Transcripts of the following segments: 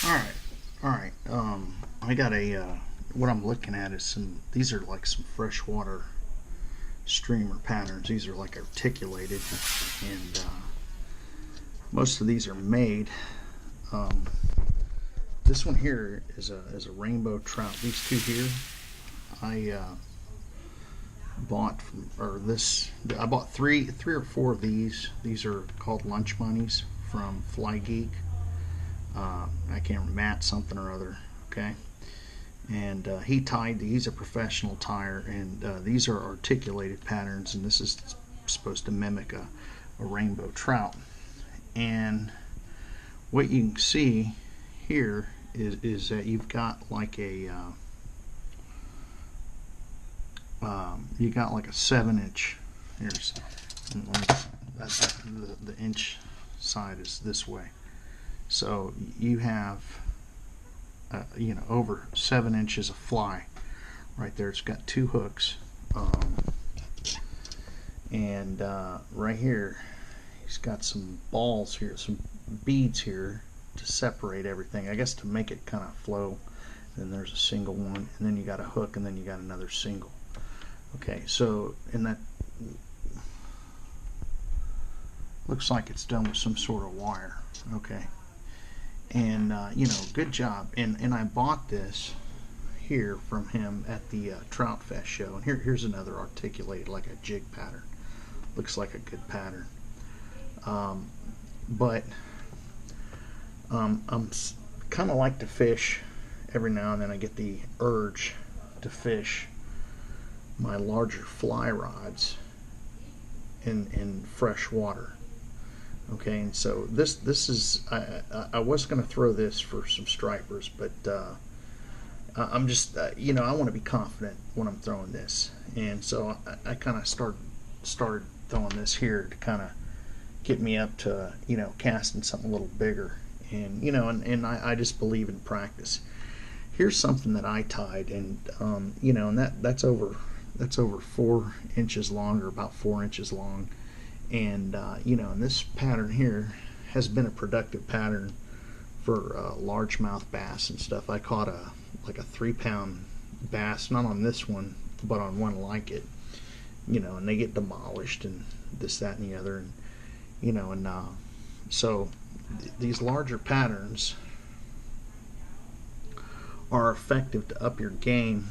All right. I got a. What I'm looking at is some. These are like some freshwater streamer patterns. These are like articulated, and most of these are made. Um, this one here is a rainbow trout. These two here, I bought from, or this. I bought three or four of these. These are called lunch bunnies from Fly Geek. I can't remember, Matt something or other. Okay, and he tied. He's a professional tyer, and these are articulated patterns, and this is supposed to mimic a rainbow trout. And what you can see here is that you've got like a you got like a 7-inch. Here's that's the inch side is this way. So you have over 7 inches of fly right there. It's got two hooks, and right here he's got some balls here, some beads here to separate everything, I guess, to make it kind of flow. Then there's a single one, and then you got a hook, and then you got another single. Okay, so in that looks like it's done with some sort of wire. Okay, and good job. And I bought this here from him at the Trout Fest show. And here's another articulated, like a jig pattern. Looks like a good pattern. But I'm kind of like to fish every now and then. I get the urge to fish my larger fly rods in fresh water. Okay, and so this is, I was going to throw this for some stripers, but I'm just I want to be confident when I'm throwing this, and so I kind of started throwing this here to kind of get me up to casting something a little bigger, and and I just believe in practice. Here's something that I tied, and and that's over 4 inches long, or about 4 inches long. And and this pattern here has been a productive pattern for largemouth bass and stuff. I caught a 3-pound bass, not on this one, but on one like it. And they get demolished and this, that, and the other. And so these larger patterns are effective to up your game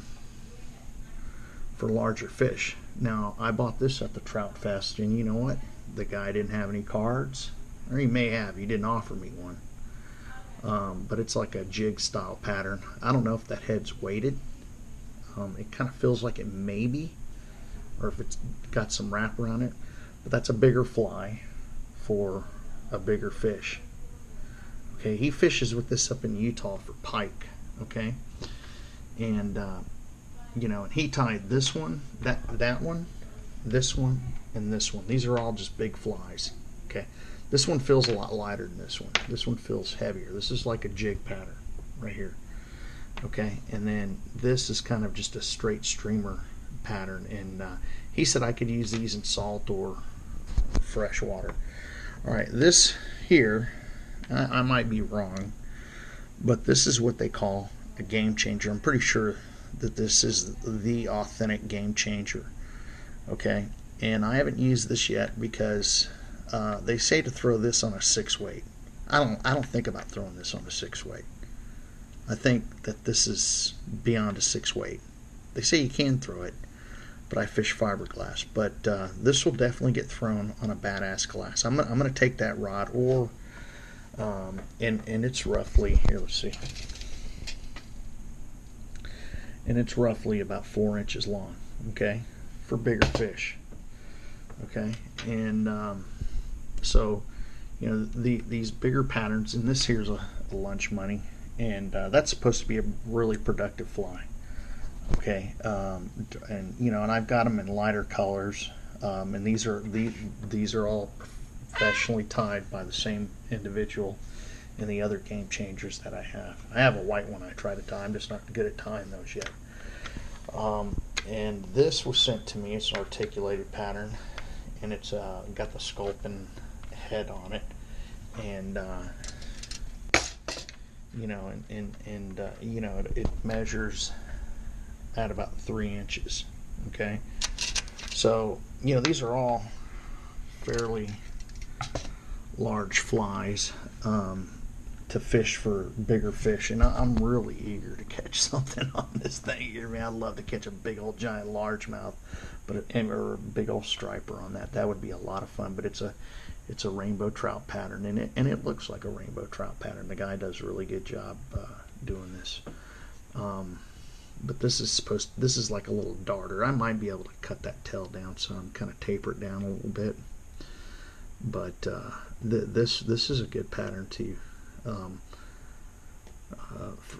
for larger fish. Now, I bought this at the Trout Fest, and you know what? The guy didn't have any cards, or he may have. He didn't offer me one. But it's like a jig style pattern. I don't know if that head's weighted. It kind of feels like it may be, or if it's got some wrap around it. But that's a bigger fly for a bigger fish. Okay, he fishes with this up in Utah for pike. Okay, and and he tied this one, that one, this one, and this one. These are all just big flies. Okay, this one feels a lot lighter than this one. This one feels heavier. This is like a jig pattern right here. Okay, and then this is kind of just a straight streamer pattern. And he said I could use these in salt or fresh water. All right, this here, I might be wrong, but this is what they call a game changer. I'm pretty sure that this is the authentic game changer. Okay, and I haven't used this yet because they say to throw this on a 6-weight. I don't think about throwing this on a 6-weight. I think that this is beyond a 6-weight. They say you can throw it, but I fish fiberglass. But this will definitely get thrown on a badass glass. I'm gonna take that rod, or and it's roughly here. Let's see. And it's roughly about 4 inches long, okay, for bigger fish, okay. And so these bigger patterns, and this here's a lunch money, and that's supposed to be a really productive fly, okay. And and I've got them in lighter colors, and these are all professionally tied by the same individual and the other game changers that I have. I have a white one I try to tie. I'm just not good at tying those yet. And this was sent to me. It's an articulated pattern, and it's got the sculpin head on it. And you know, and you know, it measures at about 3 inches. Okay, so you know, these are all fairly large flies to fish for bigger fish, and I'm really eager to catch something on this thing here. Man, I'd love to catch a big old giant largemouth, but or a big old striper on that. That would be a lot of fun. But it's a rainbow trout pattern, and it looks like a rainbow trout pattern. The guy does a really good job doing this. But this is like a little darter. I might be able to cut that tail down some, kind of taper it down a little bit. But this is a good pattern too.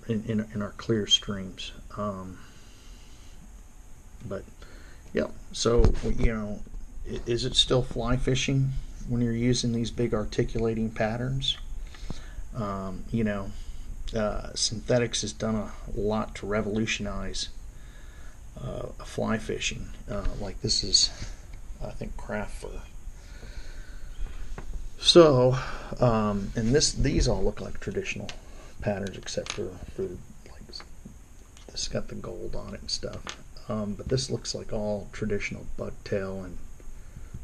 In our clear streams. But yeah, so you know, is it still fly fishing when you're using these big articulating patterns? You know, synthetics has done a lot to revolutionize fly fishing. Like this is, I think, craft fur. So, and these all look like traditional patterns, except for like this got the gold on it and stuff. But this looks like all traditional bucktail and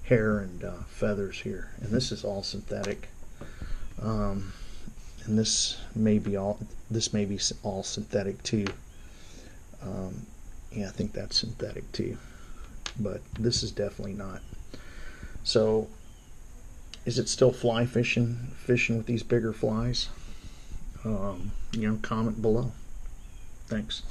hair and feathers here, and this is all synthetic. And this may be all synthetic too. Yeah, I think that's synthetic too, but this is definitely not. So, is it still fly fishing with these bigger flies? You know, comment below. Thanks.